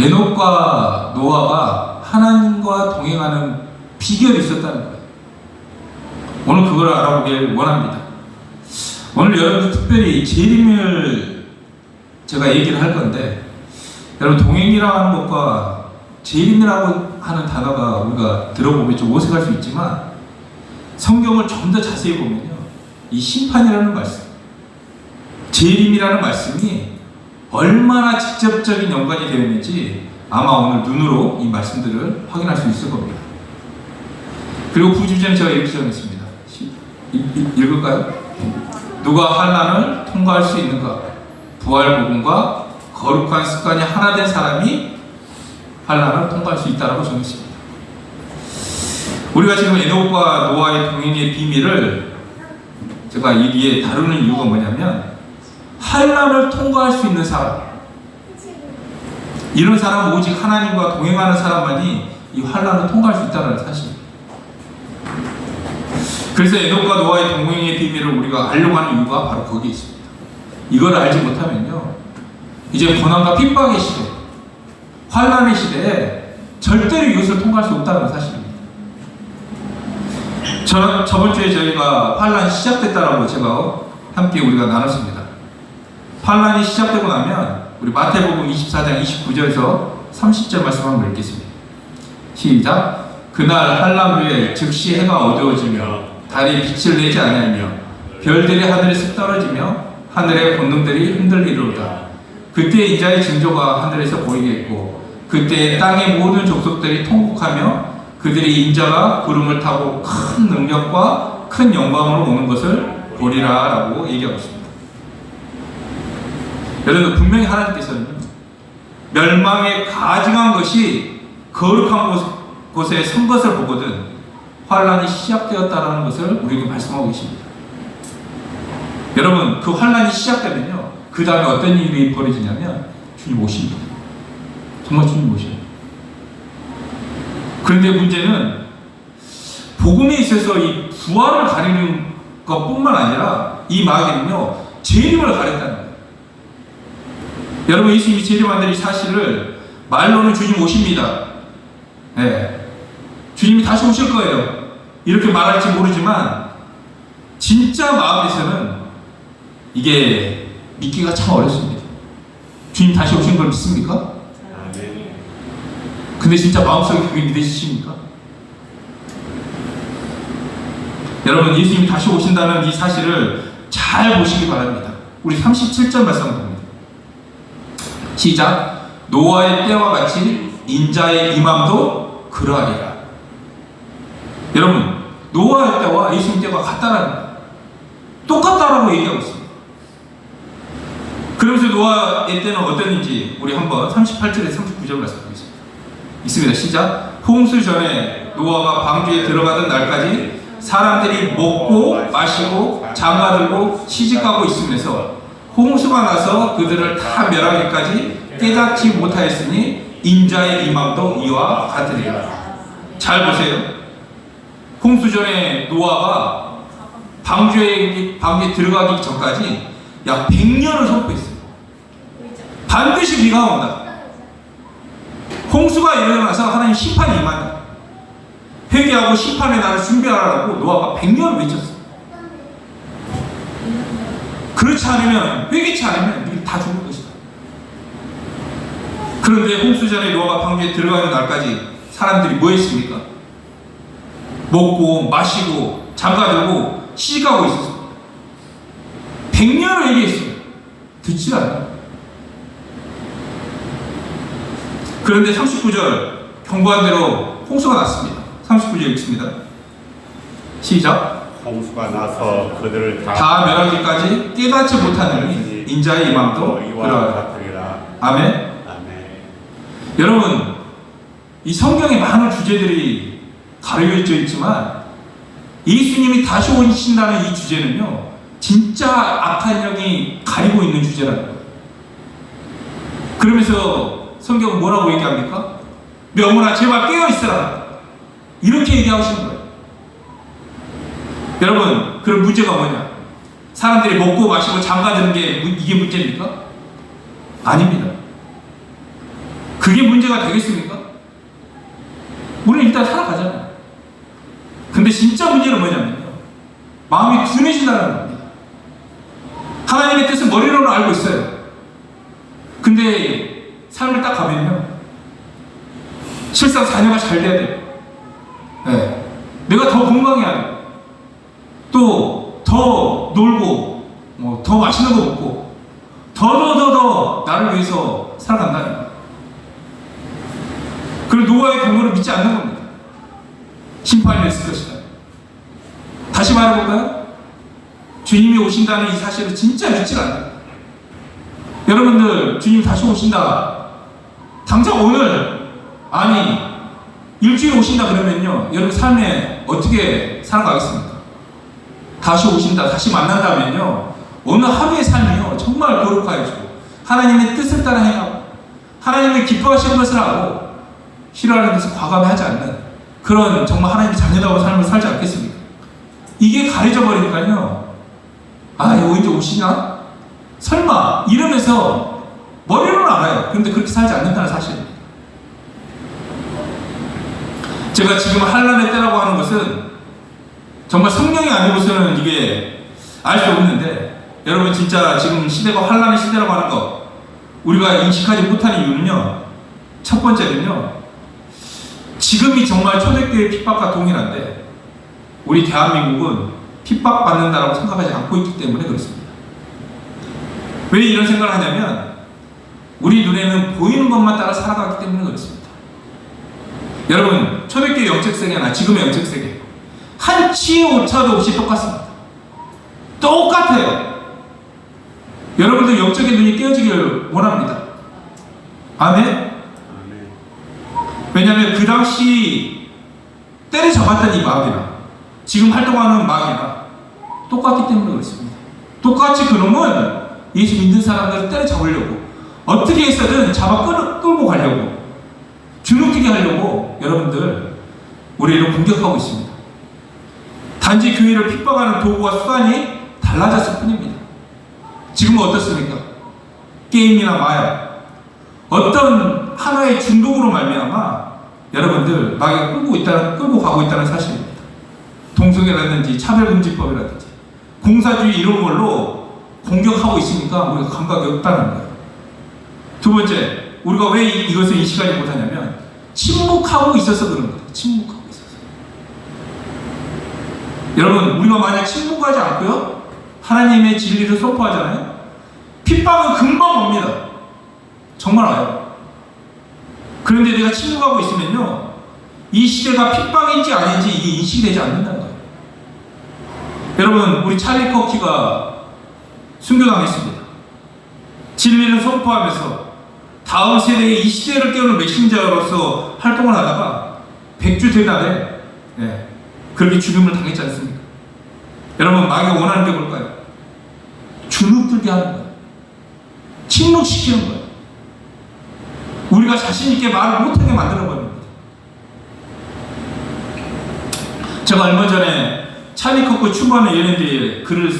에녹과 노아가 하나님과 동행하는 비결이 있었다는 거예요. 오늘 그걸 알아보길 원합니다. 오늘 여러분 특별히 재림을 제가 얘기를 할 건데, 여러분 동행이라고 하는 것과 재림이라고 하는 단어가 우리가 들어보면 좀 어색할 수 있지만, 성경을 좀 더 자세히 보면요, 이 심판이라는 말씀, 재림이라는 말씀이 얼마나 직접적인 연관이 되어 있는지 아마 오늘 눈으로 이 말씀들을 확인할 수 있을 겁니다. 그리고 부주제는 제가 이렇게 정했습니다. 읽을까요? 누가 환난을 통과할 수 있는가? 부활 복음과 거룩한 습관이 하나 된 사람이 환난을 통과할 수 있다라고 정했습니다. 우리가 지금 에녹과 노아의 동행의 비밀을 제가 여기에 다루는 이유가 뭐냐면, 환난을 통과할 수 있는 사람, 이런 사람, 오직 하나님과 동행하는 사람만이 이 환난을 통과할 수 있다는 사실입니다. 그래서 에녹과 노아의 동행의 비밀을 우리가 알려고 하는 이유가 바로 거기에 있습니다. 이걸 알지 못하면요, 이제 고난과 핍박의 시대, 환난의 시대에 절대로 이것을 통과할 수 없다는 사실입니다. 저번 주에 저희가 환난이 시작됐다라고 제가 함께 우리가 나눴습니다. 환난이 시작되고 나면 우리 마태복음 24장 29절에서 30절 말씀 한번 읽겠습니다. 시작. 그날 환난 후에 즉시 해가 어두워지며 달이 빛을 내지 아니하며 별들이 하늘에서 떨어지며 하늘의 권능들이 흔들리리로다. 그때 인자의 징조가 하늘에서 보이겠고 그때 땅의 모든 족속들이 통곡하며 그들이 인자가 구름을 타고 큰 능력과 큰 영광으로 오는 것을 보리라 라고 얘기하고 있습니다. 여러분, 분명히 하나님께서는 멸망에 가증한 것이 거룩한 곳에 선 것을 보거든 환난이 시작되었다는 것을 우리에게 말씀하고 계십니다. 여러분, 그 환난이 시작되면요, 그 다음에 어떤 일이 벌어지냐면 주님 오십니다. 정말 주님 오셔요. 그런데 문제는 복음에 있어서 이 부활을 가리는 것뿐만 아니라 이 마귀는요, 재림을 가린다는 거예요. 여러분, 예수님이 재림한다는 이 사실을 말로는 주님 오십니다. 네. 주님이 다시 오실 거예요. 이렇게 말할지 모르지만 진짜 마음에서는 이게 믿기가 참 어렵습니다. 주님 다시 오신 걸 믿습니까? 근데 진짜 마음속에 그게 믿으십니까? 여러분, 예수님이 다시 오신다는 이 사실을 잘 보시기 바랍니다. 우리 37절 말씀 봅니다. 시작. 노아의 때와 같이 인자의 임함도 그러하리라. 여러분, 노아의 때와 예수님 때가 같다라는 거예요. 똑같다라고 얘기하고 있습니다. 그러면서 노아의 때는 어땠는지 우리 한번 38절에 39절 말씀드리겠습니다. 있습니다. 시작. 홍수 전에 노아가 방주에 들어가던 날까지 사람들이 먹고 마시고 장가들고 시집가고 있으면서 홍수가 나서 그들을 다 멸하기까지 깨닫지 못하였으니 인자의 임함도 이와 같으리라. 잘 보세요. 홍수 전에 노아가 방주에 들어가기 전까지 약 100년을 선포했어요. 반드시 비가 온다. 홍수가 일어나서 하나님 심판이 임한다. 회개하고 심판의 날을 준비하라고 노아가 100년을 외쳤어요. 그렇지 않으면, 회개치 않으면 우리 다 죽을 것이다. 그런데 홍수 전에 노아가 방주에 들어가는 날까지 사람들이 뭐 했습니까? 먹고 마시고 장가들고 시집가고 있었습니다. 100년을 얘기했어요. 듣지 않아요. 그런데 39절 경고한 대로 홍수가 났습니다. 39절 읽습니다. 시작. 홍수가 나서 그들을 다 멸하기까지 깨닫지 못하는 인자의 임함도 그러하리라. 아멘. 아멘. 여러분, 이 성경에 많은 주제들이 가려져 있지만 예수님이 다시 오신다는 이 주제는요, 진짜 악한 영이 가리고 있는 주제라는 거예요. 그러면서 성경은 뭐라고 얘기합니까? 명훈아, 제발 깨어있으라. 이렇게 얘기하시는 거예요. 여러분, 그럼 문제가 뭐냐? 사람들이 먹고 마시고 장가드는 게 이게 문제입니까? 아닙니다. 그 그게 문제가 되겠습니까? 우리는 일단 살아가잖아요. 근데 진짜 문제는 뭐냐면요, 마음이 둔해진다는 겁니다. 하나님의 뜻을 머리로는 알고 있어요. 근데 삶을 딱 가면요, 실상 자녀가 잘 돼야 돼요. 네. 내가 더 건강해야 돼요. 또 더 놀고 더 맛있는 거 먹고 더 나를 위해서 살아간다는 거예요. 그리고 노아의 경고를 믿지 않는 겁니다. 심판이 있을 것이다. 다시 말해볼까요? 주님이 오신다는 이 사실을 진짜 믿지 않아요. 여러분들, 주님 다시 오신다, 당장 오늘, 아니 일주일 오신다 그러면요, 여러분 삶에 어떻게 살아가겠습니까? 다시 오신다, 다시 만난다면요, 어느 하루의 삶이요 정말 거룩하여지고 하나님의 뜻을 따라 행하고 하나님의 기뻐하시는 것을 하고 싫어하는 것을 과감히 하지 않는 그런 정말 하나님의 자녀다운 삶을 살지 않겠습니까? 이게 가려져 버리니까요, 아 이거 이제 오시나? 설마? 이러면서 머리로는 알아요. 그런데 그렇게 살지 않는다는 사실입니다. 제가 지금 환란의 때라고 하는 것은 정말 성령이 아니고서는 이게 알 수 없는데, 여러분 진짜 지금 시대가 환란의 시대라고 하는 거 우리가 인식하지 못하는 이유는요, 첫 번째는요, 지금이 정말 초대교회 핍박과 동일한데 우리 대한민국은 핍박받는다라고 생각하지 않고 있기 때문에 그렇습니다. 왜 이런 생각을 하냐면 우리 눈에는 보이는 것만 따라 살아가기 때문에 그렇습니다. 여러분, 초대교회 영적 세계나 지금의 영적 세계 한치의 오차도 없이 똑같습니다. 똑같아요. 여러분들 영적인 눈이 깨어지기를 원합니다. 아멘? 왜냐하면 그 당시 때려잡았던 이 마귀나 지금 활동하는 마귀나 똑같기 때문에 그렇습니다. 똑같이 그놈은 예수 믿는 사람들을 때려잡으려고 어떻게 해서든 잡아 끌고 가려고, 주눅들게 하려고 여러분들 우리를 공격하고 있습니다. 단지 교회를 핍박하는 도구와 수단이 달라졌을 뿐입니다. 지금은 어떻습니까? 게임이나 마약, 어떤 하나의 중독으로 말미암아 여러분들 마귀가 끌고 가고 있다는 사실입니다. 동성애라든지 차별금지법이라든지 공사주의 이런 걸로 공격하고 있으니까 우리가 감각이 없다는 거예요. 두 번째, 우리가 왜 이것을 인식하지 못하냐면 침묵하고 있어서 그런 거예요. 침묵하고 있어서. 여러분, 우리가 만약 침묵하지 않고요, 하나님의 진리를 선포하잖아요, 핍박은 금방 옵니다. 정말 와요. 그런데 내가 침묵하고 있으면요, 이 시대가 핍박인지 아닌지 이게 인식이 되지 않는다는 거예요. 여러분, 우리 찰리 커키가 순교당했습니다. 진리를 선포하면서 다음 세대의 이 시대를 깨우는 메신저로서 활동을 하다가 100주 된 날에 그렇게 죽임을 당했지 않습니까? 여러분, 마귀가 원하는 게 뭘까요? 주눅들게 하는 거예요. 침묵시키는 거예요. 우리가 자신있게 말을 못하게 만드는 겁니다. 제가 얼마 전에 찰리 커크 추구하는 연예인들의 글을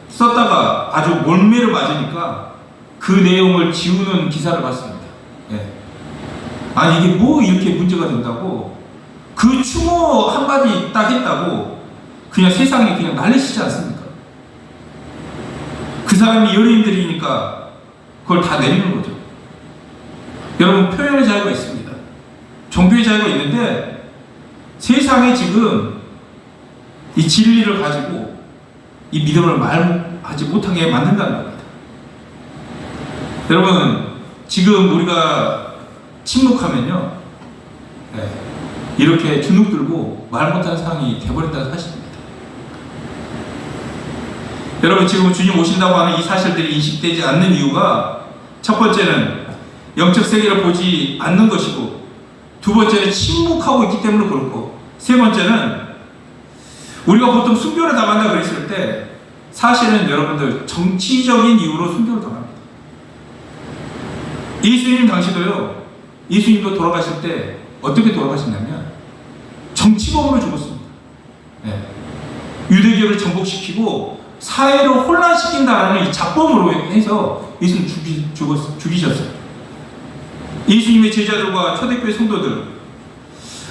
썼다가 아주 몰매를 맞으니까 그 내용을 지우는 기사를 봤습니다. 아니 이게 뭐 이렇게 문제가 된다고, 그 추모 한마디 딱 했다고 그냥 세상에 그냥 난리치지 않습니까? 그 사람이 연예인들이니까 그걸 다 내리는 거죠. 여러분, 표현의 자유가 있습니다. 종교의 자유가 있는데 세상에 지금 이 진리를 가지고 이 믿음을 말하지 못하게 만든다는 겁니다. 여러분, 지금 우리가 침묵하면요, 이렇게 주눅 들고 말 못하는 상황이 돼버린다는 사실입니다. 여러분, 지금 주님 오신다고 하는 이 사실들이 인식되지 않는 이유가, 첫 번째는 영적 세계를 보지 않는 것이고, 두 번째는 침묵하고 있기 때문에 그렇고, 세 번째는 우리가 보통 순교를 당한다 그랬을 때 사실은 여러분들 정치적인 이유로 순교를 당합니다. 예수님 당시도요, 예수님도 돌아가실 때 어떻게 돌아가셨냐면 정치범으로 죽었습니다. 유대교를 정복시키고 사회를 혼란시킨다라는 이 작범으로 해서 예수님 죽이셨어요. 예수님의 제자들과 초대교회 성도들,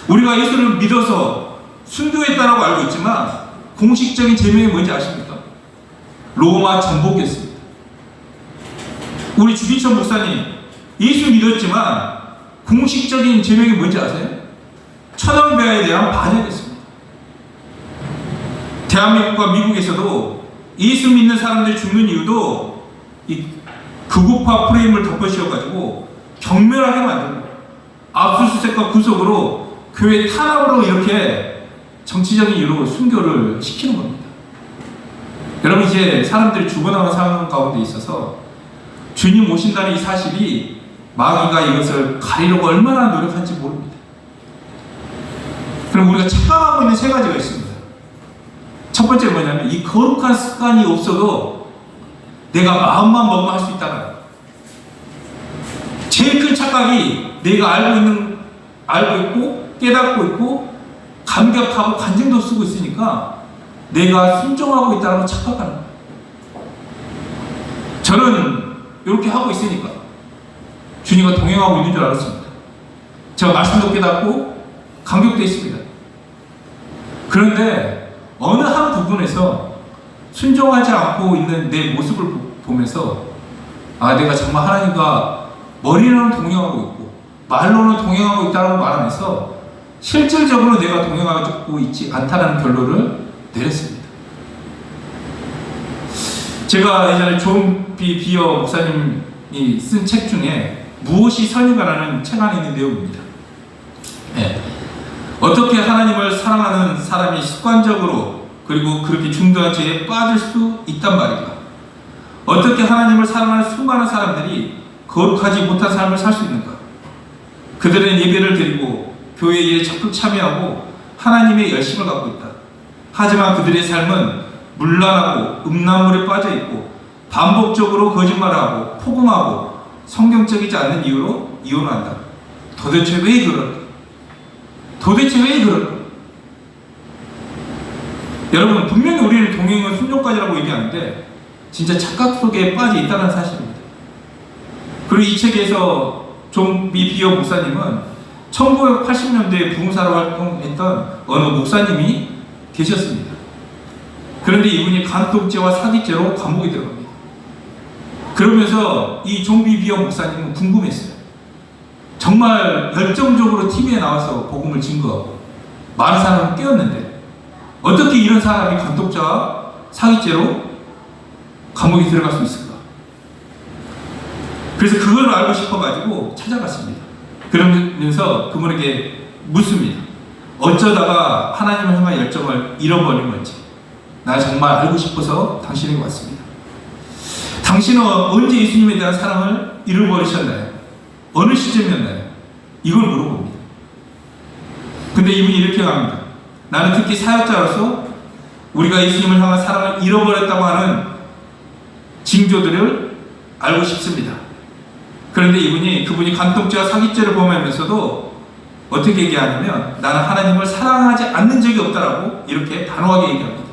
우리가 예수를 믿어서 순교했다라고 알고 있지만 공식적인 제명이 뭔지 아십니까? 로마 정복이었습니다. 우리 주기천 목사님, 예수 믿었지만 공식적인 제명이 뭔지 아세요? 천황배하에 대한 반역이었습니다. 대한민국과 미국에서도 예수 믿는 사람들이 죽는 이유도 이 극우파 프레임을 덮어씌워가지고 경멸하게 만드는 거예요. 압수수색과 구속으로 교회 탄압으로 이렇게 정치적인 이유로 순교를 시키는 겁니다. 여러분, 이제 사람들이 죽어나가는 상황 가운데 있어서 주님 오신다는 이 사실이 마귀가 이것을 가리려고 얼마나 노력한지 모릅니다. 그럼 우리가 착각하고 있는 세 가지가 있습니다. 첫 번째는 뭐냐면 이 거룩한 습관이 없어도 내가 마음만 먹으면 할 수 있다는 거예요. 제일 큰 착각이 내가 알고 있고 깨닫고 있고 감격하고 간증도 쓰고 있으니까 내가 순종하고 있다는 걸 착각하는 거예요. 저는 이렇게 하고 있으니까 주님과 동행하고 있는 줄 알았습니다. 제가 말씀도 깨닫고 감격도 했습니다. 그런데 어느 한 부분에서 순종하지 않고 있는 내 모습을 보면서 내가 정말 하나님과 머리로는 동행하고 있고 말로는 동행하고 있다고 말하면서 실질적으로 내가 동행하고 있지 않다는 결론을 내렸습니다. 제가 예전에 존 B. 비어 목사님이 쓴 책 중에 무엇이 선인가라는 책 안에 있는 내용입니다. 네. 어떻게 하나님을 사랑하는 사람이 습관적으로 그리고 그렇게 중도한 죄에 빠질 수 있단 말인가? 어떻게 하나님을 사랑하는 수많은 사람들이 거룩하지 못한 삶을 살 수 있는가? 그들은 예배를 드리고 교회에 적극 참여하고 하나님의 열심을 갖고 있다. 하지만 그들의 삶은 문란하고 음란물에 빠져 있고 반복적으로 거짓말하고 폭음하고 성경적이지 않는 이유로 이혼한다. 도대체 왜 그럴까? 도대체 왜 그럴까? 여러분, 분명히 우리는 동행은 순종까지라고 얘기하는데 진짜 착각 속에 빠져 있다는 사실입니다. 그리고 이 책에서 존 B. 비어 목사님은 1980년대에 부흥사로 활동했던 어느 목사님이 계셨습니다. 그런데 이분이 간통죄와 사기죄로 감옥에 들어갑니다. 그러면서 이 존 B. 비어 목사님은 궁금했어요. 정말 열정적으로 TV에 나와서 복음을 증거하고 많은 사람을 깨웠는데 어떻게 이런 사람이 간통죄와 사기죄로 감옥에 들어갈 수 있을까? 그래서 그걸 알고 싶어가지고 찾아갔습니다. 그러면서 그분에게 묻습니다. 어쩌다가 하나님을 향한 열정을 잃어버린 건지. 나 정말 알고 싶어서 당신에게 왔습니다. 당신은 언제 예수님에 대한 사랑을 잃어버리셨나요? 어느 시점이었나요? 이걸 물어봅니다. 근데 이분이 이렇게 합니다. 나는 특히 사역자로서 우리가 예수님을 향한 사랑을 잃어버렸다고 하는 징조들을 알고 싶습니다. 그런데 그분이 간통죄와 사기죄를 범하면서도 어떻게 얘기하냐면 나는 하나님을 사랑하지 않는 적이 없다라고 이렇게 단호하게 얘기합니다.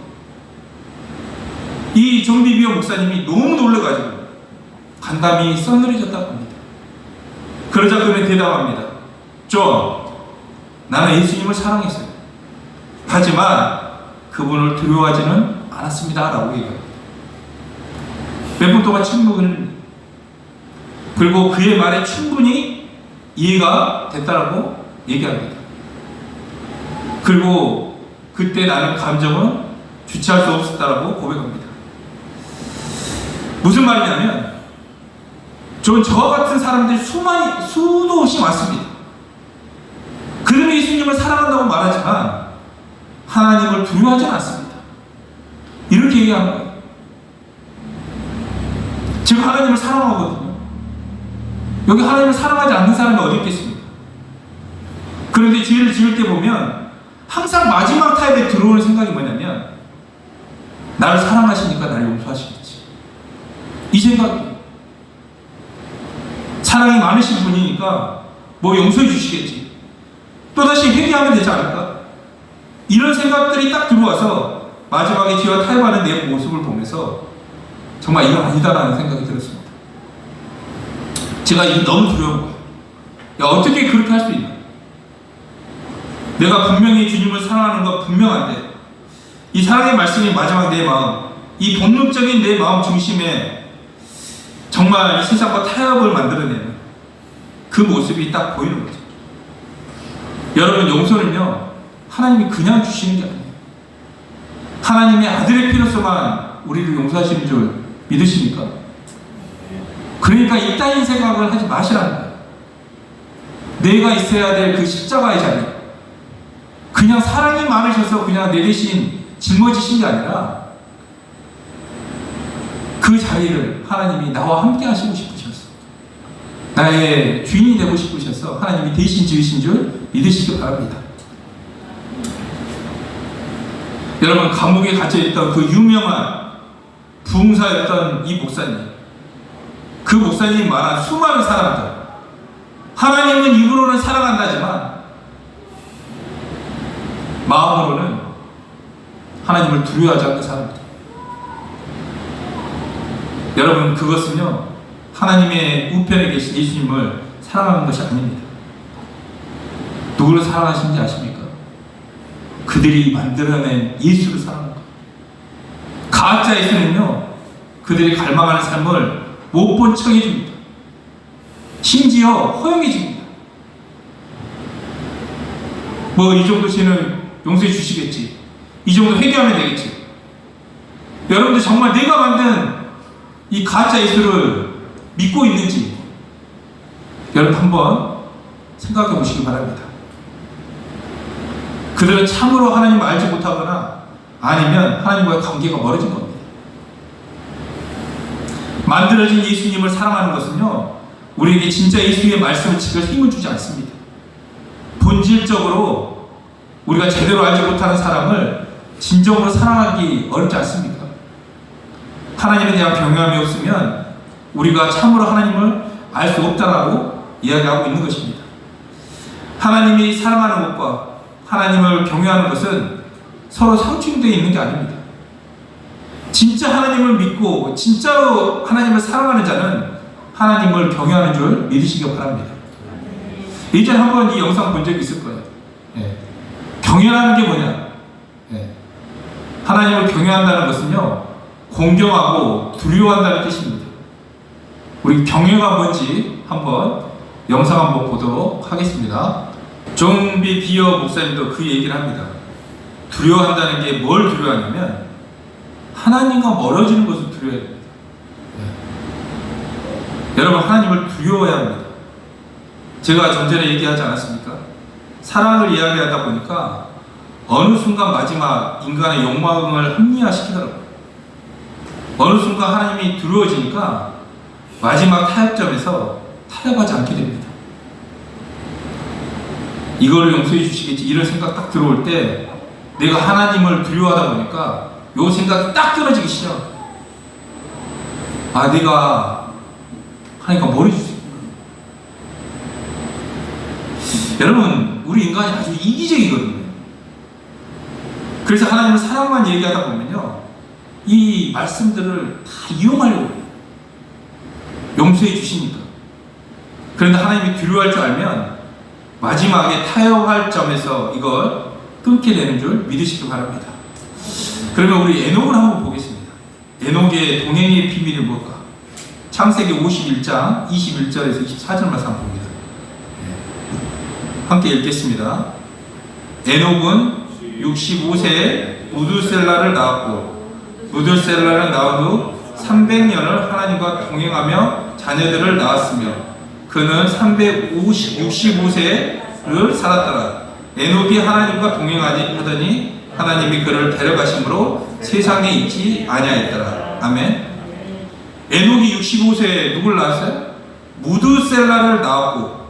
이 존 B. 비어 목사님이 너무 놀라가지고 간담이 써늘해졌다고 합니다. 그러자 그는 대답합니다. 존, 나는 예수님을 사랑했어요. 하지만 그분을 두려워하지는 않았습니다. 라고 얘기합니다. 몇 분 동안 침묵을, 그리고 그의 말에 충분히 이해가 됐다라고 얘기합니다. 그리고 그때 나는 감정은 주체할 수 없었다라고 고백합니다. 무슨 말이냐면 저와 같은 사람들이 수도 없이 많습니다. 그들은 예수님을 사랑한다고 말하지만 하나님을 두려워하지 않습니다. 이렇게 얘기하는 거예요. 제가 하나님을 사랑하거든요. 여기 하나님을 사랑하지 않는 사람이 어디 있겠습니까? 그런데 죄를 지을 때 보면 항상 마지막 타입에 들어오는 생각이 뭐냐면 나를 사랑하시니까 나를 용서하시겠지. 이 생각이에요. 사랑이 많으신 분이니까 뭐 용서해 주시겠지. 또다시 회개하면 되지 않을까? 이런 생각들이 딱 들어와서 마지막에 죄와 타협하는 내 모습을 보면서 정말 이건 아니다라는 생각이 들었습니다. 제가 이게 너무 두려운 거예요. 야, 어떻게 그렇게 할 수 있나? 내가 분명히 주님을 사랑하는 건 분명한데 이 사랑의 말씀이 마지막 내 마음, 이 본능적인 내 마음 중심에 정말 이 세상과 타협을 만들어내는 그 모습이 딱 보이는 거죠. 여러분, 용서는요 하나님이 그냥 주시는 게 아니에요. 하나님의 아들의 피로서만 우리를 용서하시는 줄 믿으십니까? 그러니까 이따인 생각을 하지 마시라는 거예요. 내가 있어야 될 그 십자가의 자리, 그냥 사랑이 많으셔서 그냥 내 대신 짊어지신 게 아니라 그 자리를 하나님이 나와 함께 하시고 싶으셔서, 나의 주인이 되고 싶으셔서 하나님이 대신 지으신 줄 믿으시기 바랍니다. 여러분, 감옥에 갇혀있던 그 유명한 부흥사였던 이 목사님, 그 목사님이 말한 수많은 사람들, 하나님은 입으로는 사랑한다지만 마음으로는 하나님을 두려워하지 않는 사람들. 여러분, 그것은요 하나님의 우편에 계신 예수님을 사랑하는 것이 아닙니다. 누구를 사랑하시는지 아십니까? 그들이 만들어낸 예수를 사랑하는 거예요. 가짜 예수는요 그들이 갈망하는 삶을 못 본 척 해줍니다. 심지어 허용해 줍니다. 뭐 이 정도 죄는 용서해 주시겠지, 이 정도 회개하면 되겠지. 여러분들 정말 내가 만든 이 가짜 예수를 믿고 있는지 여러분 한번 생각해 보시기 바랍니다. 그들은 참으로 하나님을 알지 못하거나 아니면 하나님과의 관계가 멀어진 겁니다. 만들어진 예수님을 사랑하는 것은요 우리에게 진짜 예수의 말씀을 지킬 힘을 주지 않습니다. 본질적으로 우리가 제대로 알지 못하는 사람을 진정으로 사랑하기 어렵지 않습니까? 하나님에 대한 경외함이 없으면 우리가 참으로 하나님을 알 수 없다라고 이야기하고 있는 것입니다. 하나님이 사랑하는 것과 하나님을 경외하는 것은 서로 상충되어 있는 게 아닙니다. 진짜 하나님을 믿고 진짜로 하나님을 사랑하는 자는 하나님을 경외하는 줄 믿으시기 바랍니다. 예전에 한번 이 영상 본 적이 있을 거예요. 경외하는 게 뭐냐? 하나님을 경외한다는 것은요 공경하고 두려워한다는 뜻입니다. 우리 경외가 뭔지 한번 영상 한번 보도록 하겠습니다. 존 B. 비어 목사님도 그 얘기를 합니다. 두려워한다는 게 뭘 두려워하냐면 하나님과 멀어지는 것을 두려워해야 됩니다. 여러분, 하나님을 두려워해야 합니다. 제가 좀 전에 얘기하지 않았습니까? 사랑을 이야기하다 보니까 어느 순간 마지막 인간의 욕망을 합리화시키더라고요. 어느 순간 하나님이 두려워지니까 마지막 타협점에서 타협하지 않게 됩니다. 이거를 용서해 주시겠지 이런 생각 딱 들어올 때 내가 하나님을 두려워하다 보니까 요 생각이 딱 떨어지기 시작해요. 아, 내가 하니까 머리 주세요. 여러분, 우리 인간이 아주 이기적이거든요. 그래서 하나님을 사랑만 얘기하다 보면요 이 말씀들을 다 이용하려고 해요. 용서해 주시니까. 그런데 하나님이 두려워할 줄 알면 마지막에 타협할 점에서 이걸 끊게 되는 줄 믿으시기 바랍니다. 그러면 우리 에녹을 한번 보겠습니다. 에녹의 동행의 비밀이 뭘까? 창세기 51장 21절에서 24절 말씀 한번 봅니다. 함께 읽겠습니다. 에녹은 65세에 무두셀라를 낳았고 무두셀라를 낳은 후 300년을 하나님과 동행하며 자녀들을 낳았으며 그는 365세를 살았더라. 에녹이 하나님과 동행하더니 하나님이 그를 데려가심으로 세상에 있지 아니하였더라. 아멘. 에녹이 65세에 누굴 낳았어요? 무두셀라를 낳았고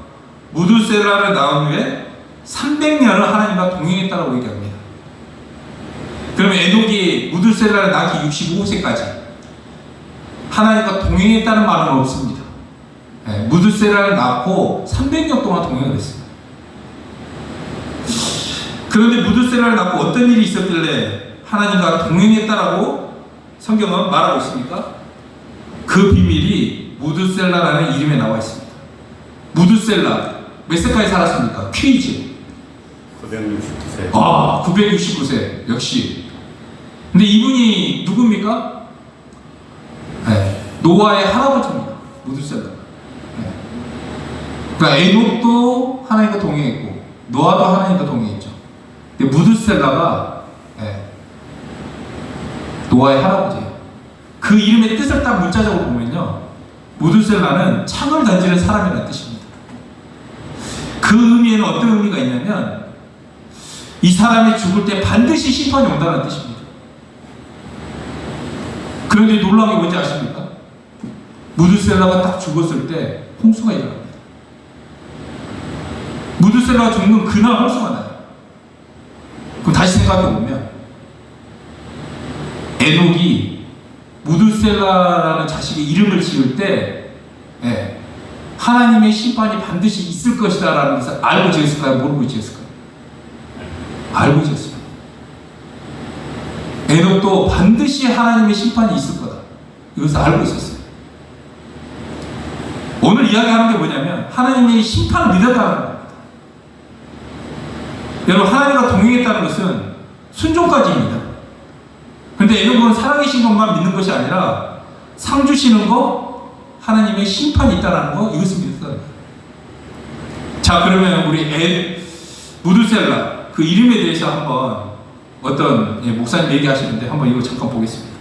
무두셀라를 낳은 후에 300년을 하나님과 동행했다라고 얘기합니다. 그러면 에녹이 무두셀라를 낳기 65세까지 하나님과 동행했다는 말은 없습니다. 무두셀라를 낳고 300년 동안 동행을 했습니다. 그런데 무두셀라를 낳고 어떤 일이 있었길래 하나님과 동행했다라고 성경은 말하고 있습니까? 그 비밀이 무두셀라라는 이름에 나와 있습니다. 무두셀라, 몇 세까지 살았습니까? 퀴즈. 969세. 969세. 역시. 근데 이분이 누굽니까? 네, 노아의 할아버지입니다. 무드셀라. 네. 그러니까 에녹도 하나님과 동행했고 노아도 하나님과 동행했죠. 근데 무드셀라가 노아의 할아버지예요. 그 이름의 뜻을 딱 문자적으로 보면요, 무드셀라는 창을 던지는 사람이라는 뜻입니다. 그 의미에는 어떤 의미가 있냐면 이 사람이 죽을 때 반드시 심판이 온다는 뜻입니다. 그런데 놀라운 게 뭔지 아십니까? 무드셀라가 딱 죽었을 때 홍수가 일어납니다. 무드셀라가 죽는 그날 홍수가 나요. 그럼 다시 생각해보면 에녹이 무드셀라라는 자식의 이름을 지을 때 하나님의 심판이 반드시 있을 것이다 라는 것을 알고 지었을까요? 모르고 지었을까요? 알고 지었습니다. 에녹도 반드시 하나님의 심판이 있을 거다, 이것을 알고 있었어요. 오늘 이야기하는 게 뭐냐면 하나님의 심판을 믿었다는 겁니다. 여러분, 하나님과 동행했다는 것은 순종까지입니다. 그런데 에녹은 살아계신 것만 믿는 것이 아니라 상 주시는 거, 하나님의 심판이 있다는 거, 이것을 믿었다는 거예요. 자, 그러면 우리 무드셀라 그 이름에 대해서 한번 어떤 목사님 얘기하시는데 한번 이거 잠깐 보겠습니다.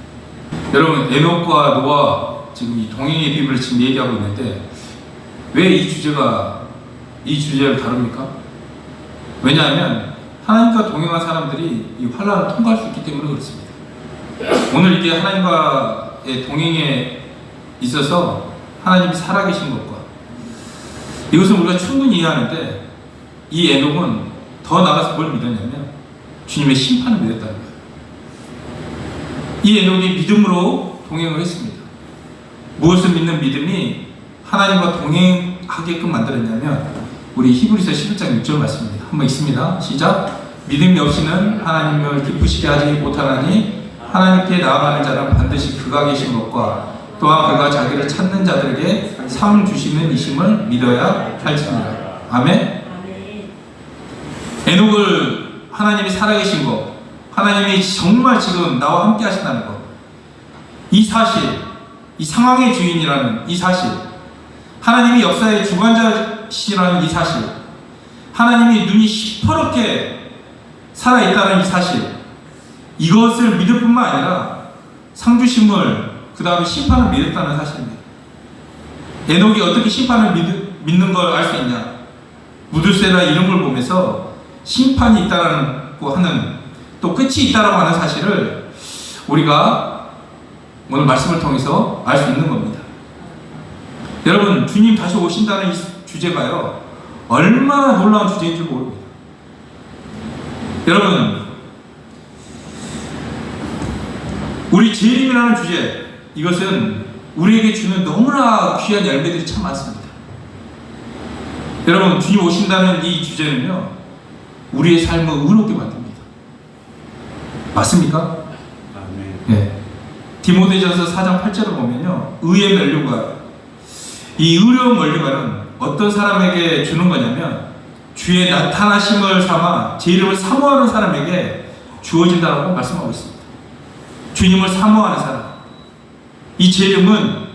여러분, 에녹과 노아 지금 이 동행의 비밀을 지금 얘기하고 있는데 왜 이 주제를 다룹니까? 왜냐하면 하나님과 동행한 사람들이 이 환난을 통과할 수 있기 때문에 그렇습니다. 오늘 이게 하나님과의 동행에 있어서 하나님이 살아계신 것과 이것을 우리가 충분히 이해하는데, 이 에녹은 더 나아가서 뭘 믿었냐면 주님의 심판을 믿었다는 거예요. 이 에녹이 믿음으로 동행을 했습니다. 무엇을 믿는 믿음이 하나님과 동행하게끔 만들었냐면 우리 히브리서 11장 6절 말씀입니다. 한번 읽습니다. 시작. 믿음이 없이는 하나님을 기쁘시게 하지 못하나니 하나님께 나아가는 자는 반드시 그가 계신 것과 또한 그가 자기를 찾는 자들에게 상 주시는 이심을 믿어야 할지니라. 아멘. 에녹을 하나님이 살아계신 것, 하나님이 정말 지금 나와 함께 하신다는 것, 이 사실, 이 상황의 주인이라는 이 사실, 하나님이 역사의 주관자시라는 이 사실, 하나님이 눈이 시퍼렇게 살아있다는 이 사실, 이것을 믿을 뿐만 아니라 상주심을, 그 다음에 심판을 믿었다는 사실입니다. 에녹이 어떻게 심판을 믿는 걸 알 수 있냐? 무드셀라 이름을 보면서 심판이 있다라고 하는, 또 끝이 있다라고 하는 사실을 우리가 오늘 말씀을 통해서 알 수 있는 겁니다. 여러분, 주님 다시 오신다는 이 주제가요, 얼마나 놀라운 주제인 줄 모릅니다. 여러분, 우리 재림이라는 주제, 이것은 우리에게 주는 너무나 귀한 열매들이 참 많습니다. 여러분, 주님 오신다는 이 주제는요, 우리의 삶을 의롭게 만듭니다. 맞습니까? 아멘. 네. 디모데전서 4장 8절을 보면요, 의의 면류관, 이 의로운 면류관은 어떤 사람에게 주는 거냐면 주의 나타나심을 삼아 제 이름을 사모하는 사람에게 주어진다고 말씀하고 있습니다. 주님을 사모하는 사람, 이 제 이름은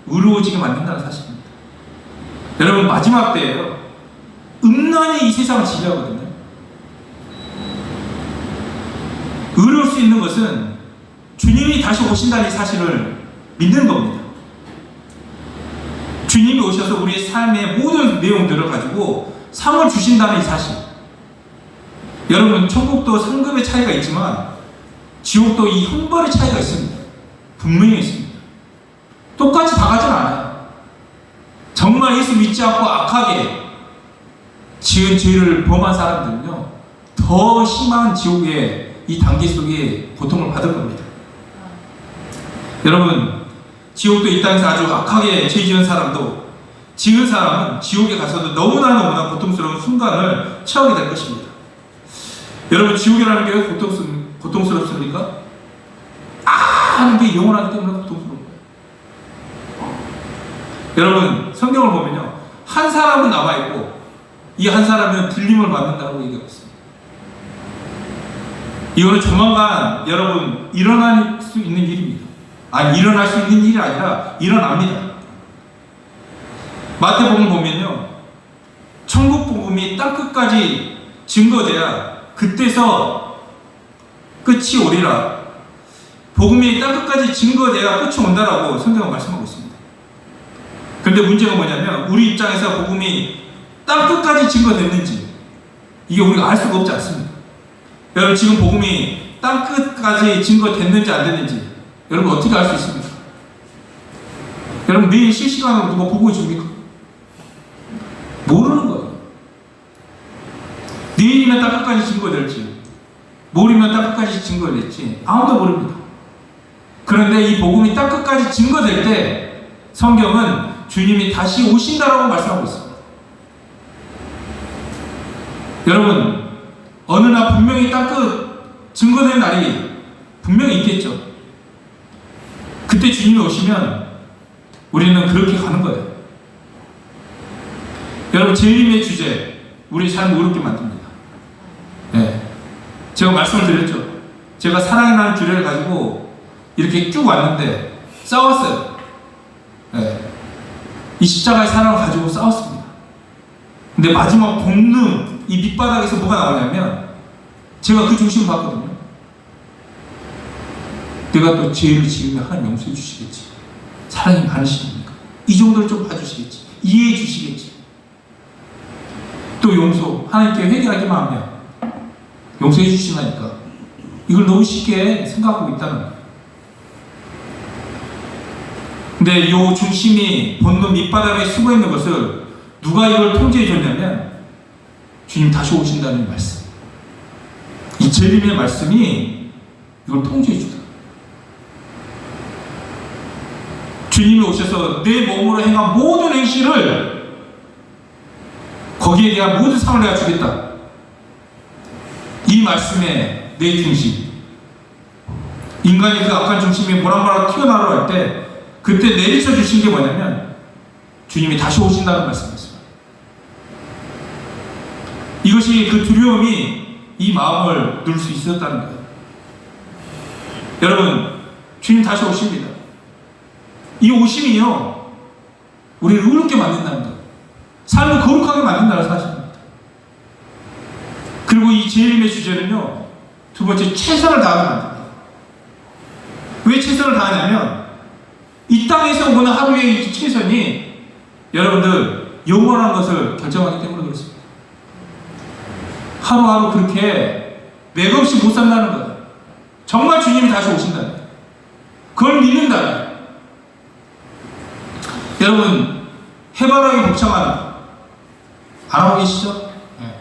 의로워지게 만든다는 사실입니다. 여러분, 마지막 때예요. 음란이 이 세상을 지배하거든요. 의로울 수 있는 것은 주님이 다시 오신다는 이 사실을 믿는 겁니다. 주님이 오셔서 우리의 삶의 모든 내용들을 가지고 상을 주신다는 이 사실. 여러분, 천국도 상급의 차이가 있지만 지옥도 이 형벌의 차이가 있습니다. 분명히 있습니다. 똑같이 다 가진 않아요. 정말 예수 믿지 않고 악하게 지은 죄를 범한 사람들은요, 더 심한 지옥의 이 단계 속에 고통을 받을 겁니다. 여러분, 지옥도 이 땅에서 아주 악하게 죄 지은 사람도, 지은 사람은 지옥에 가서도 너무나 고통스러운 순간을 처하게 될 것입니다. 여러분, 지옥이라는 게 왜 고통스럽습니까? 하는 게 영원하기 때문에 고통스러운 거예요. 여러분, 성경을 보면요, 한 사람은 남아있고 이 한 사람은 불림을 받는다고 얘기하고 있습니다. 이거는 조만간 여러분 일어날 수 있는 일입니다. 아니, 일어날 수 있는 일이 아니라 일어납니다. 마태복음 보면요, 천국 복음이 땅끝까지 증거돼야 그때서 끝이 오리라. 복음이 땅끝까지 증거돼야 끝이 온다라고 성경은 말씀하고 있습니다. 그런데 문제가 뭐냐면 우리 입장에서 복음이 땅끝까지 증거됐는지 이게 우리가 알 수가 없지 않습니까? 여러분, 지금 복음이 땅끝까지 증거됐는지 안 됐는지 여러분 어떻게 알 수 있습니까? 여러분, 매일 실시간으로 누가 보고 있습니까? 모르는 거예요. 내일이면 땅끝까지 증거될지, 모르면 땅끝까지 증거될지 아무도 모릅니다. 그런데 이 복음이 땅끝까지 증거될 때 성경은 주님이 다시 오신다라고 말씀하고 있습니다. 여러분, 어느 날 분명히 땅끝 증거될 날이 분명히 있겠죠. 그때 주님이 오시면 우리는 그렇게 가는 거예요. 여러분, 재림의 주제 우리 잘 모르게 만듭니다. 네. 제가 말씀을 드렸죠. 제가 사랑이라는 주제를 가지고 이렇게 쭉 왔는데 싸웠어요. 네. 이 십자가의 사랑을 가지고 싸웠습니다. 근데 마지막 본능, 이 밑바닥에서 뭐가 나오냐면 제가 그 중심을 봤거든요. 내가 또 죄를 지으면 하나님 용서해 주시겠지. 사랑이 많으시니까 이 정도를 좀 봐주시겠지. 이해해 주시겠지. 또 용서, 하나님께 회개하기만 하면 용서해 주시나니까 이걸 너무 쉽게 생각하고 있다는 거예요. 근데 이 중심이 본능 밑바닥에 쓰고 있는 것을 누가 이걸 통제해 줬냐면 주님 다시 오신다는 말씀. 이 재림의 말씀이 이걸 통제해 주다. 주님이 오셔서 내 몸으로 행한 모든 행실을 거기에 대한 모든 상을 내가 주겠다. 이 말씀에 내 중심, 인간의 그 악한 중심이 모락모락 튀어나오려 할 때 그때 내리쳐 주신 게 뭐냐면 주님이 다시 오신다는 말씀이었어요. 이것이 그 두려움이 이 마음을 누를 수 있었다는 거예요. 여러분, 주님 다시 오십니다. 이 오심이요, 우리를 의롭게 만든다는 거예요. 삶을 거룩하게 만든다는 사실입니다. 그리고 이 재림의 주제는요, 두 번째, 최선을 다하게 만듭니다. 왜 최선을 다하냐면 이 땅에서 오는 하루의 이 최선이 여러분들 영원한 것을 결정하기 때문에 그렇습니다. 하루하루 그렇게 맥없이 못 산다는 거예요. 정말 주님이 다시 오신다면, 그걸 믿는다면, 여러분, 해바라기 복창하는 거 알아보고 계시죠? 네.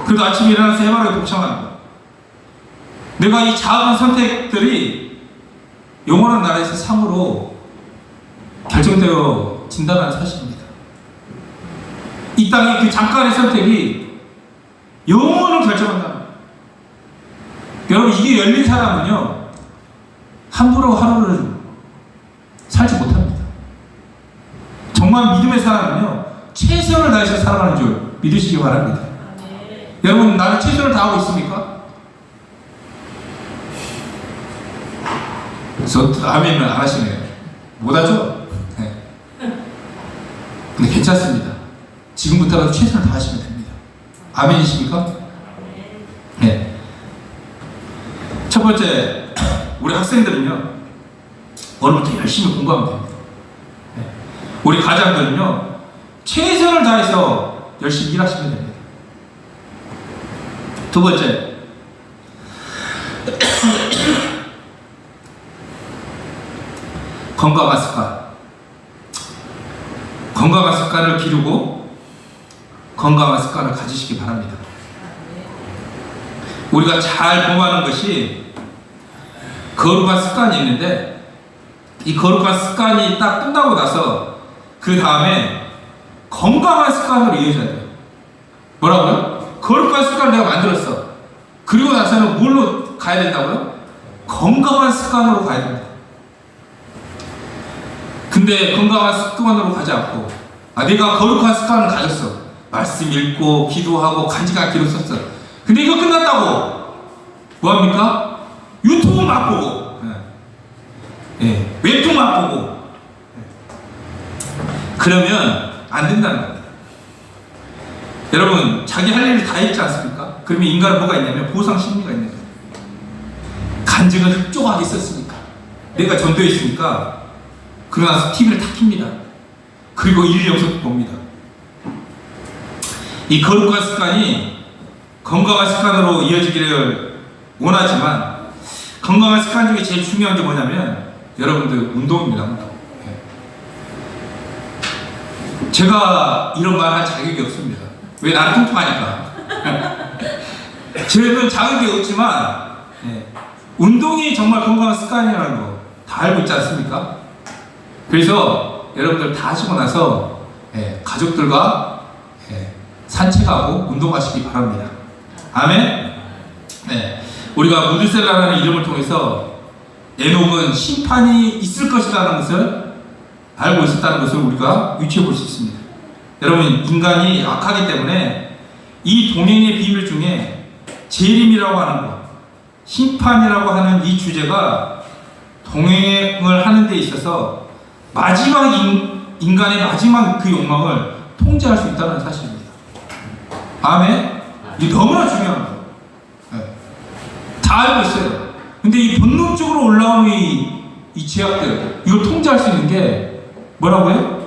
그래도 아침에 일어나서 해바라기 복창하는 거, 내가 이 작은 선택들이 영원한 나라에서 상으로 결정되어진다는 사실입니다. 이 땅의 그 잠깐의 선택이 영원을 결정한다. 여러분, 이게 열린 사람은요, 함부로 하루를 살지 못합니다. 정말 믿음의 사람은요, 최선을 다해서 살아가는 줄 믿으시기 바랍니다. 여러분, 나는 최선을 다하고 있습니까? 아멘은 안 하시네요. 못하죠? 네. 근데 괜찮습니다. 지금부터라도 최선을 다하시면 됩니다. 아멘이십니까? 네. 첫 번째, 우리 학생들은요, 오늘부터 열심히 공부하면 됩니다. 네. 우리 가장들은요, 최선을 다해서 열심히 일하시면 됩니다. 두 번째, 건강한 습관. 건강한 습관을 기르고 건강한 습관을 가지시기 바랍니다. 우리가 잘 범하는 것이 거룩한 습관이 있는데, 이 거룩한 습관이 딱 끝나고 나서 그 다음에 건강한 습관으로 이어져야 돼요. 뭐라고요? 거룩한 습관을 내가 만들었어. 그리고 나서는 뭘로 가야 된다고요? 건강한 습관으로 가야 됩니다. 근데 건강한 습관으로 가지 않고, 내가 거룩한 습관을 가졌어. 말씀 읽고 기도하고 간직한 기록 썼어. 근데 이거 끝났다고 뭐합니까? 유튜브 맛보고, 웹툰 맛보고. 그러면 안 된다는 겁니다. 여러분, 자기 할 일을 다 했지 않습니까? 그러면 인간은 뭐가 있냐면 보상 심리가 있는 거예요. 간증을 흡족하게 썼으니까, 내가 전도했으니까, 그러고 나서 TV를 탁 킵니다. 그리고 일 영상 봅니다. 이 거룩한 습관이 건강한 습관으로 이어지기를 원하지만, 건강한 습관 중에 제일 중요한 게 뭐냐면 여러분들 운동입니다. 운동. 제가 이런 말 할 자격이 없습니다. 왜? 나는 통통하니까. 저는 자격이 없지만 운동이 정말 건강한 습관이라는 거 다 알고 있지 않습니까? 그래서 여러분들 다 하시고 나서 가족들과 산책하고 운동하시기 바랍니다. 아멘. 우리가 무드셀라라는 이름을 통해서 에녹은 심판이 있을 것이라는 것을 알고 있었다는 것을 우리가 유추해 볼 수 있습니다. 여러분, 인간이 악하기 때문에 이 동행의 비밀 중에 재림이라고 하는 것, 심판이라고 하는 이 주제가 동행을 하는 데 있어서 마지막 인간의 마지막 그 욕망을 통제할 수 있다는 사실입니다. 아멘? 이게 너무나 중요한 거예요. 다 알고 있어요. 근데 이 본능적으로 올라오는 이 죄악들, 이걸 통제할 수 있는 게 뭐라고요?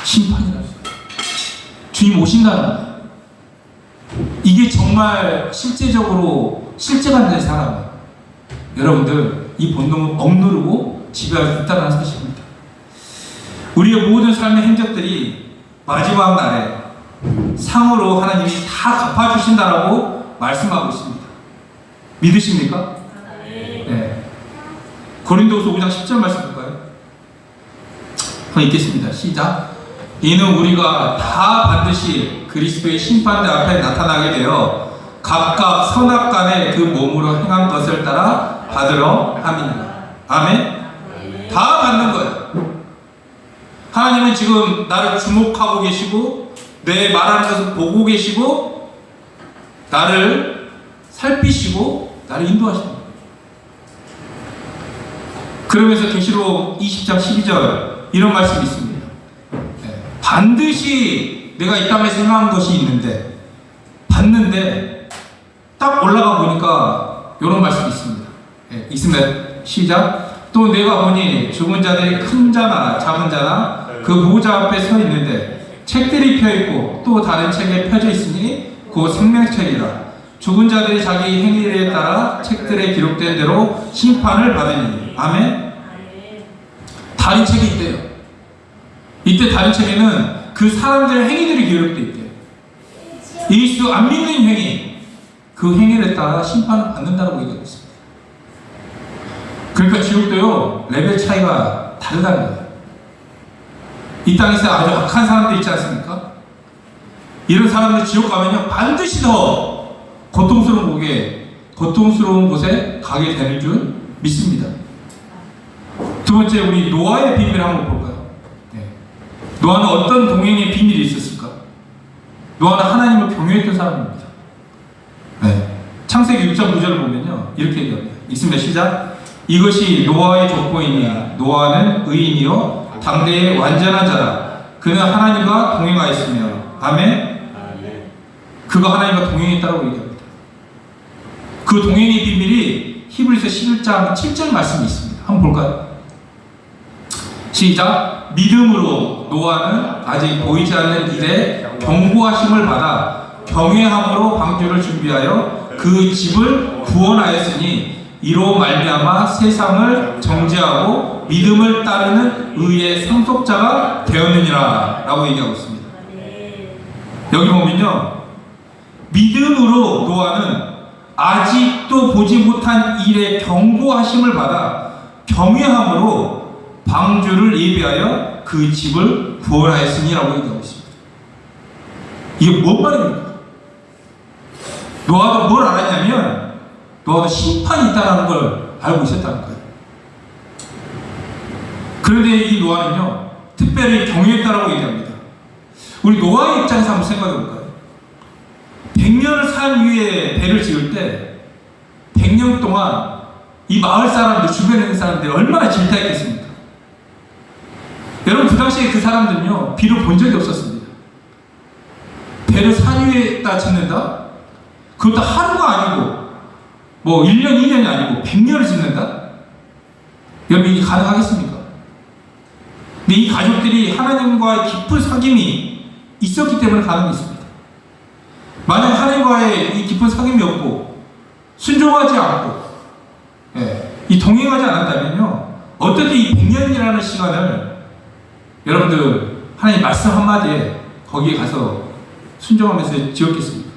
심판이라는 거예요. 주님 오신다는 거예요. 이게 정말 실제적으로 실제가 된 사람은 여러분들 이 본능을 억누르고 지배할 수 있다는 사실입니다. 우리의 모든 삶의 행적들이 마지막 날에 상으로 하나님이 다 갚아주신다라고 말씀하고 있습니다. 믿으십니까? 네. 고린도후서 5장 10절 말씀 볼까요? 한번 읽겠습니다. 시작. 이는 우리가 다 반드시 그리스도의 심판대 앞에 나타나게 되어 각각 선악간에 그 몸으로 행한 것을 따라 받으러 함이니라. 아멘? 다 받는 거예요. 하나님은 지금 나를 주목하고 계시고 내 말하는 것을 보고 계시고 나를 살피시고 나를 인도하시는 거예요. 그러면서 계시록 20장 12절 이런 말씀이 있습니다. 반드시 내가 이 땅에서 행한 것이 있는데 봤는데 딱 올라가 보니까 이런 말씀이 있습니다. 있습니다. 시작. 또 내가 보니 죽은 자들이 큰 자나 작은 자나 그 보호자 앞에 서 있는데 책들이 펴있고 또 다른 책에 펴져 있으니 그 생명책이라. 죽은 자들이 자기 행위에 따라 책들에 기록된 대로 심판을 받으니. 아멘. 다른 책이 있대요. 이때 다른 책에는 그 사람들의 행위들이 기록되어 있대요. 예수 안 믿는 행위, 그 행위에 따라 심판을 받는다고 얘기하고 있습니다. 그러니까 지옥도요 레벨 차이가 다르다는 거예요. 이 땅에서 아주 악한 사람들 있지 않습니까? 이런 사람들 지옥 가면요 반드시 더 고통스러운 곳에 가게 되는 줄 믿습니다. 두 번째, 우리 노아의 비밀을 한번 볼까요? 노아는 어떤 동행의 비밀이 있었을까? 노아는 하나님을 경외했던 사람입니다. 창세기 6장 9절을 보면요 이렇게 얘기합니다. 읽습니다. 시작. 이것이 노아의 족보이니 노아는 의인이요 당대의 완전한 자라. 그는 하나님과 동행하였으며. 아멘. 그가 하나님과 동행했다고 얘기합니다. 그 동행의 비밀이 히브리서 11장 7절 말씀이 있습니다. 한번 볼까요? 시작. 믿음으로 노아는 아직 보이지 않는 일에 경고하심을 받아 경외함으로 방주를 준비하여 그 집을 구원하였으니 이로 말미암아 세상을 정죄하고 믿음을 따르는 의의 상속자가 되었느니라 라고 얘기하고 있습니다. 여기 보면요 믿음으로 노아는 아직도 보지 못한 일에 경고하심을 받아 경외함으로 방주를 예비하여 그 집을 구원하였으니 라고 얘기하고 있습니다. 이게 뭔 말입니까? 노아가 뭘 알았냐면 노아가 심판이 있다는 걸 알고 있었다는 거예요. 그런데 이 노아는요 특별히 경외했다라고 얘기합니다. 우리 노아의 입장에서 한번 생각해 볼까요? 100년을 산 위에 배를 지을 때 100년 동안 이 마을 사람들, 주변에 있는 사람들이 얼마나 질타했겠습니까? 여러분, 그 당시에 그 사람들은요, 비를 본 적이 없었습니다. 배를 산 위에다 짓는다? 그것도 하루가 아니고, 뭐 1년, 2년이 아니고 100년을 짓는다? 여러분, 이게 가능하겠습니까? 근데 이 가족들이 하나님과의 깊은 사귐이 있었기 때문에 가능했습니다. 만약 하나님과의 이 깊은 사귐이 없고, 순종하지 않고, 이 동행하지 않았다면요, 어떻게 이 100년이라는 시간을 여러분들 하나님 말씀 한마디에 거기에 가서 순종하면서 지었겠습니까?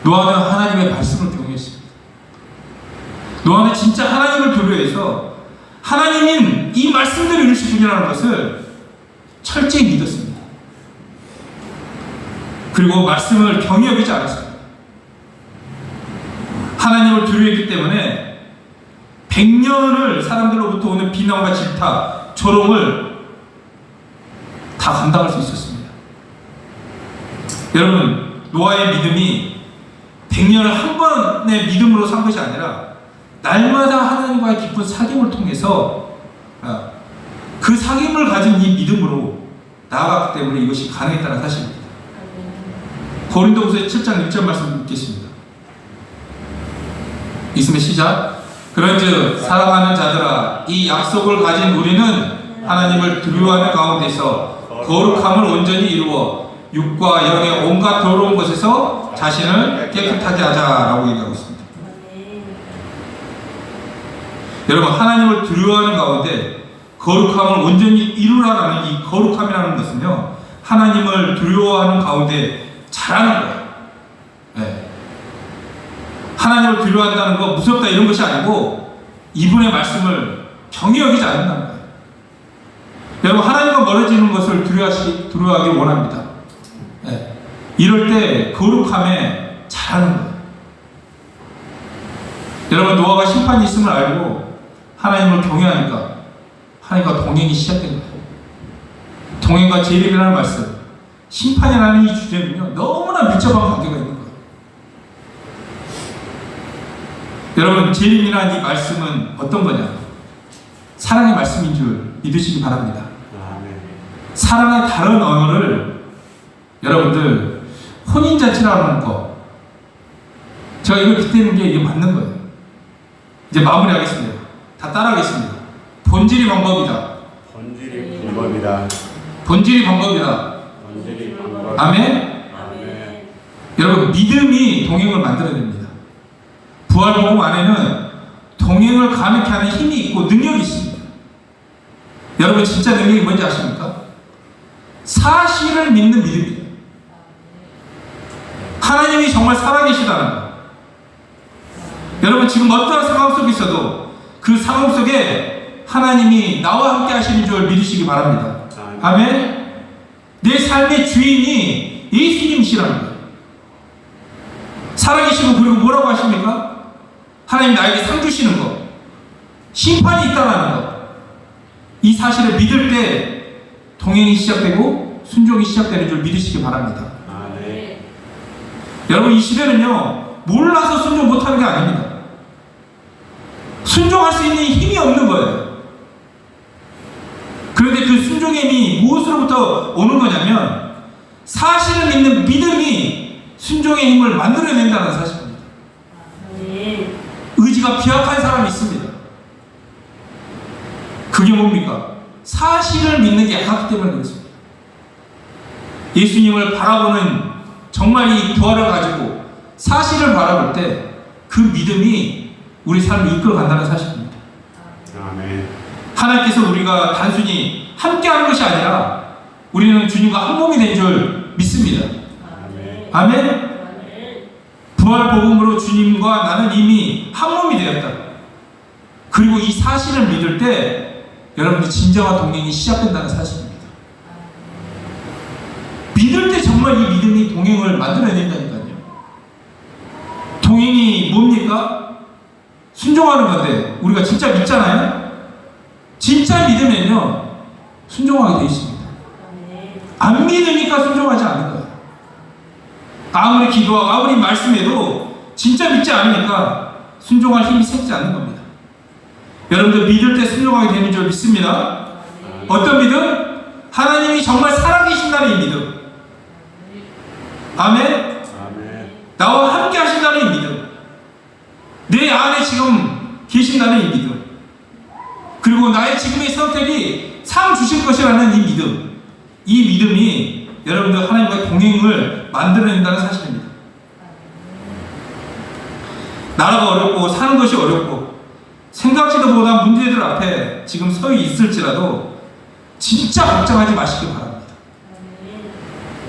노아는 하나님의 말씀을 경외했습니다. 노아는 진짜 하나님을 두려워해서 하나님인 이 말씀대로 이루실 분이라는 것을 철저히 믿었습니다. 그리고 말씀을 경히 여기지 않았습니다. 하나님을 두려워했기 때문에 100년을 사람들로부터 오는 비난과 질타, 조롱을 다 감당할 수 있었습니다. 여러분, 노아의 믿음이 100년을 한 번의 믿음으로 산 것이 아니라 날마다 하나님과의 깊은 사귐을 통해서 그 사귐을 가진 이 믿음으로 나아갔기 때문에 이것이 가능했다는 사실입니다. 고린도후서 7장 1절 말씀 읽겠습니다. 있으면 시작. 그런즉 사랑하는 자들아, 이 약속을 가진 우리는 하나님을 두려워하는 가운데서 거룩함을 온전히 이루어 육과 영의 온갖 더러운 것에서 자신을 깨끗하게 하자라고 얘기하고 있습니다. 여러분, 하나님을 두려워하는 가운데 거룩함을 온전히 이루라라는 이 거룩함이라는 것은요, 하나님을 두려워하는 가운데 잘하는 거예요. 네. 하나님을 두려워한다는 거 무섭다 이런 것이 아니고 이분의 말씀을 경히 여기지 않는다는 거예요. 여러분, 하나님과 멀어지는 것을 두려워하기 원합니다. 네. 이럴 때 거룩함에 잘하는 거예요. 여러분, 노아가 심판이 있음을 알고 하나님을 경외하니까 하나님과 동행이 시작된 거예요. 동행과 재림이라는 말씀, 심판이라는 이 주제는요, 너무나 밀접한 관계가 있는 거예요. 여러분, 재림이라는 이 말씀은 어떤 거냐? 사랑의 말씀인 줄 믿으시기 바랍니다. 사랑의 다른 언어를 여러분들 혼인잔치라는 거, 제가 이걸 빗대는 게 이게 맞는 거예요. 이제 마무리하겠습니다. 다 따라하겠습니다. 본질이 방법이다. 본질이 방법이다. 본질이 방법이다. 본질이 방법. 아멘? 아멘. 여러분, 믿음이 동행을 만들어냅니다. 부활복음 안에는 동행을 가능케 하는 힘이 있고 능력이 있습니다. 여러분, 진짜 능력이 뭔지 아십니까? 사실을 믿는 믿음이에요. 하나님이 정말 살아계시다는 거. 여러분, 지금 어떠한 상황 속에 있어도 그 상황 속에 하나님이 나와 함께 하시는 줄 믿으시기 바랍니다. 아멘? 내 삶의 주인이 예수님이시라는 거예요. 살아계시고, 그리고 뭐라고 하십니까? 하나님 나에게 상 주시는 것, 심판이 있다는 것, 이 사실을 믿을 때 동행이 시작되고 순종이 시작되는 줄 믿으시기 바랍니다. 아멘. 여러분, 이 시대는요, 몰라서 순종 못하는 게 아닙니다. 순종할 수 있는 힘이 없는 거예요. 그런데 그 순종의 힘이 무엇으로부터 오는 거냐면 사실을 믿는 믿음이 순종의 힘을 만들어낸다는 사실입니다. 의지가 비약한 사람이 있습니다. 그게 뭡니까? 사실을 믿는 게 약하기 때문에 그렇습니다. 예수님을 바라보는 정말 이 부활을 가지고 사실을 바라볼 때 그 믿음이 우리 삶을 이끌어간다는 사실입니다. 아멘. 하나님께서 우리가 단순히 함께하는 것이 아니라 우리는 주님과 한 몸이 된 줄 믿습니다. 아멘. 아멘? 부활 복음으로 주님과 나는 이미 한 몸이 되었다. 그리고 이 사실을 믿을 때 여러분들 진정한 동행이 시작된다는 사실입니다. 믿을 때 정말 이 믿음이 동행을 만들어낸다니까요. 동행이 뭡니까? 순종하는 건데 우리가 진짜 믿잖아요. 진짜 믿으면요 순종하게 되어 있습니다. 안 믿으니까 순종하지 않는 거예요. 아무리 기도하고 아무리 말씀해도 진짜 믿지 않으니까 순종할 힘이 생기지 않는 겁니다. 여러분들 믿을 때 순종하게 되는 줄 믿습니다. 어떤 믿음? 하나님이 정말 살아계신다는 이 믿음. 아멘? 아멘. 나와 함께 하신다는 이 믿음. 내 안에 지금 계신다는 이 믿음. 그리고 나의 지금의 선택이 상 주실 것이라는 이 믿음. 이 믿음이 여러분들 하나님과의 동행을 만들어낸다는 사실입니다. 나라가 어렵고 사는 것이 어렵고 생각지도 못한 문제들 앞에 지금 서 있을지라도 진짜 걱정하지 마시기 바랍니다.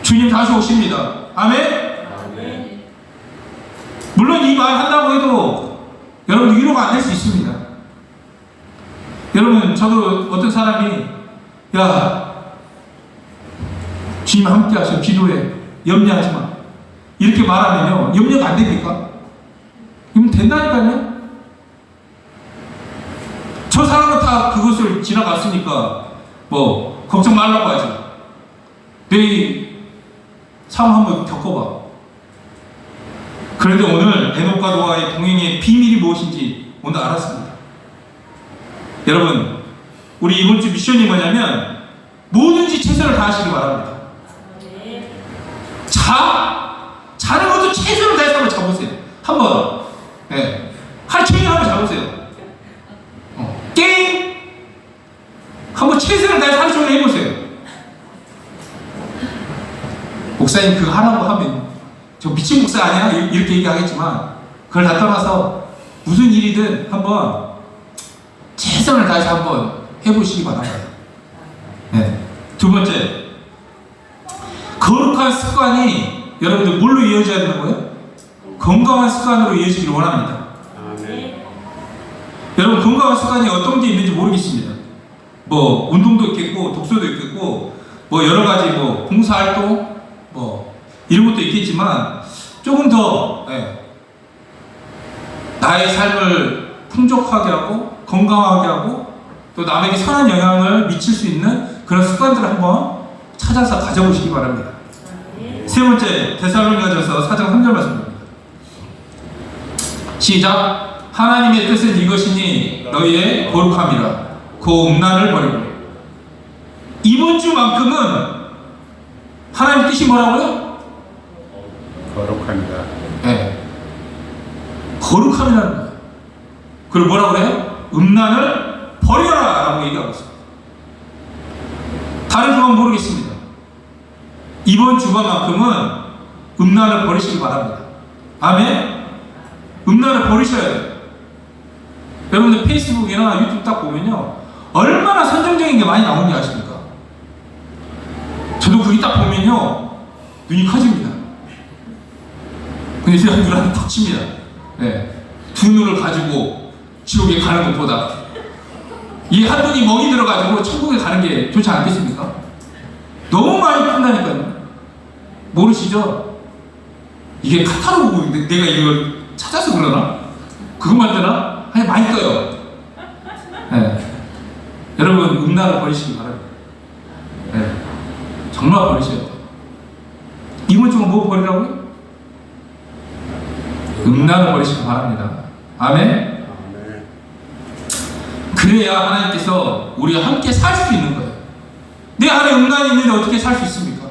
주님 다시 오십니다. 아멘? 아멘. 물론 이 말 한다고 해도 여러분 위로가 안 될 수 있습니다. 여러분 저도 어떤 사람이 야 주님 함께 하셔 기도해 염려하지 마 이렇게 말하면요 염려가 안 됩니까? 이건 된다니까요. 저 사람은 다 그것을 지나갔으니까 뭐 걱정 말라고 하지. 내 상황 한번 겪어봐. 그런데 오늘 에녹과 노아의 동행의 비밀이 무엇인지 오늘 알았습니다. 여러분 우리 이번 주 미션이 뭐냐면 뭐든지 최선을 다하시기 바랍니다. 자는 것도 최선을 다해서 한번 잡으세요. 한번 하루 종일 한번 잡으세요. 게임 한번 최선을 다해서 하루 종일 해보세요. 목사님 그거 하라고 하면 저 미친 목사 아니야? 이렇게 얘기하겠지만 그걸 다 떠나서 무슨 일이든 한번 최선을 다해서 한번 해보시기 바랍니다. 두 번째, 거룩한 습관이 여러분들 뭘로 이어져야 되는 거예요? 건강한 습관으로 이어지기를 원합니다. 아멘. 여러분 건강한 습관이 어떤 게 있는지 모르겠습니다. 뭐 운동도 있겠고 독서도 있겠고 뭐 여러 가지 뭐 봉사활동 뭐 이런 것도 있겠지만 조금 더 나의 삶을 풍족하게 하고 건강하게 하고 또 남에게 선한 영향을 미칠 수 있는 그런 습관들을 한번 찾아서 가져보시기 바랍니다. 세 번째, 데살로니가전서 4장 3절 말씀입니다. 시작. 하나님의 뜻은 이것이니 너희의 거룩함이라 그 음란을 버리고. 이번 주만큼은 하나님 뜻이 뭐라고요? 거룩합니다. 거룩함이라는 거예요. 그리고 뭐라고 그래요? 음란을 버려라 라고 얘기하고 있습니다. 다른 주간 모르겠습니다. 이번 주간만큼은 음란을 버리시기 바랍니다. 아멘? 음란을 버리셔야 돼요. 여러분들 페이스북이나 유튜브 딱 보면요 얼마나 선정적인 게 많이 나오는지 아십니까? 저도 그게 딱 보면요 눈이 커집니다. 근데 제가 눈한테 턱 칩니다. 두 눈을 가지고 지옥에 가는 것보다 이 한 눈이 멍이 들어가지고 천국에 가는 게 좋지 않겠습니까? 너무 많이 푼다니까요. 모르시죠? 이게 카탈로그 내가 이걸 찾아서 그러나? 그것만 되나? 아니 많이 떠요. 여러분 음란을 버리시기 바랍니다. 정말 버리셔야 돼요. 이번 주는 뭐 버리라고요? 음란을 버리시기 바랍니다. 아멘? 아멘. 그래야 하나님께서 우리와 함께 살 수 있는 거예요. 내 안에 음란이 있는데 어떻게 살 수 있습니까?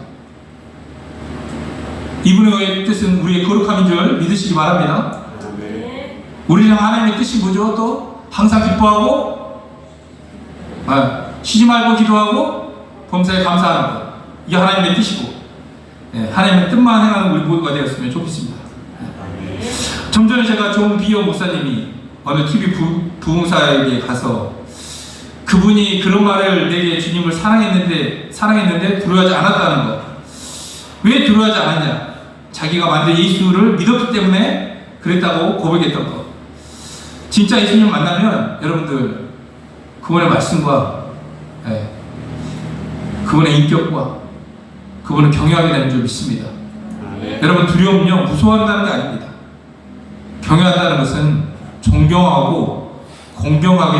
이분의 뜻은 우리의 거룩함인 줄 믿으시기 바랍니다. 아멘. 우리랑 하나님의 뜻이 뭐죠? 또 항상 기뻐하고 쉬지 말고 기도하고 범사에 감사하는 것. 이게 하나님의 뜻이고 하나님의 뜻만 행하는 우리 모두가 되었으면 좋겠습니다. 아멘. 좀 전에 제가 존 비어 목사님이 어느 TV 부흥사에게 가서 그분이 그런 말을 내게 주님을 사랑했는데 두려워하지 않았다는 것. 왜 두려워하지 않았냐? 자기가 만든 예수를 믿었기 때문에 그랬다고 고백했던 것. 진짜 예수님 만나면 여러분들 그분의 말씀과 그분의 인격과 그분을 경외하게 되는 줄 믿습니다. 아멘. 여러분 두려움은요 무서워한다는 게 아닙니다. 경외한다는 것은 존경하고 공경하게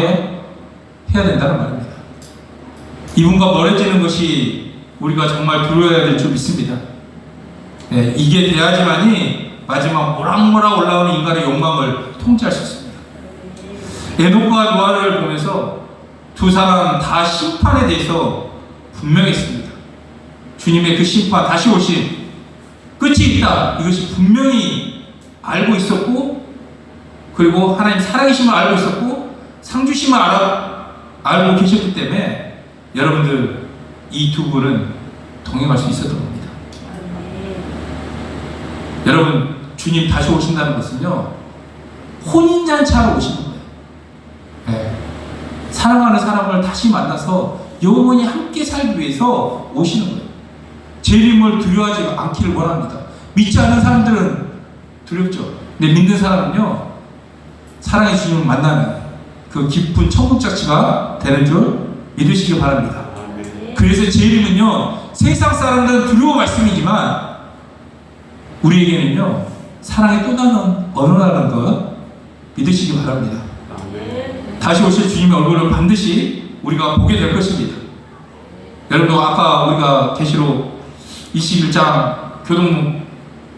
해야 된다는 말입니다. 이분과 멀어지는 것이 우리가 정말 두려워해야 될 줄 믿습니다. 예, 이게 돼야지만이 마지막 모락모락 올라오는 인간의 욕망을 통제할 수 있습니다. 에녹과 노아를 보면서 두 사람 다 심판에 대해서 분명했습니다. 주님의 그 심판, 다시 오신 끝이 있다, 이것이 분명히 알고 있었고, 그리고 하나님 살아계심을 알고 있었고 상주심을 알고 계셨기 때문에 여러분들 이 두 분은 동행할 수 있었던 겁니다. 여러분, 주님 다시 오신다는 것은요, 혼인잔치하러 오시는 거예요. 네. 사랑하는 사람을 다시 만나서 영원히 함께 살기 위해서 오시는 거예요. 재림을 두려워하지 않기를 원합니다. 믿지 않는 사람들은 두렵죠. 근데 믿는 사람은요, 사랑의 주님을 만나는 그 기쁜 천국 자체가 되는 줄 믿으시기 바랍니다. 그래서 재림은요, 세상 사람들은 두려워 말씀이지만 우리에게는요, 사랑의 또 다른 언어라는 것 믿으시기 바랍니다. 다시 오실 주님의 얼굴을 반드시 우리가 보게 될 것입니다. 여러분, 아까 우리가 계시록 21장 교동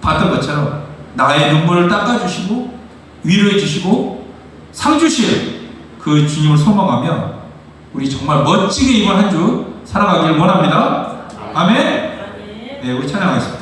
봤던 것처럼 나의 눈물을 닦아주시고 위로해 주시고 상 주실 그 주님을 소망하며 우리 정말 멋지게 이번 한 주 살아가길 원합니다. 아멘. 네, 우리 찬양하겠습니다.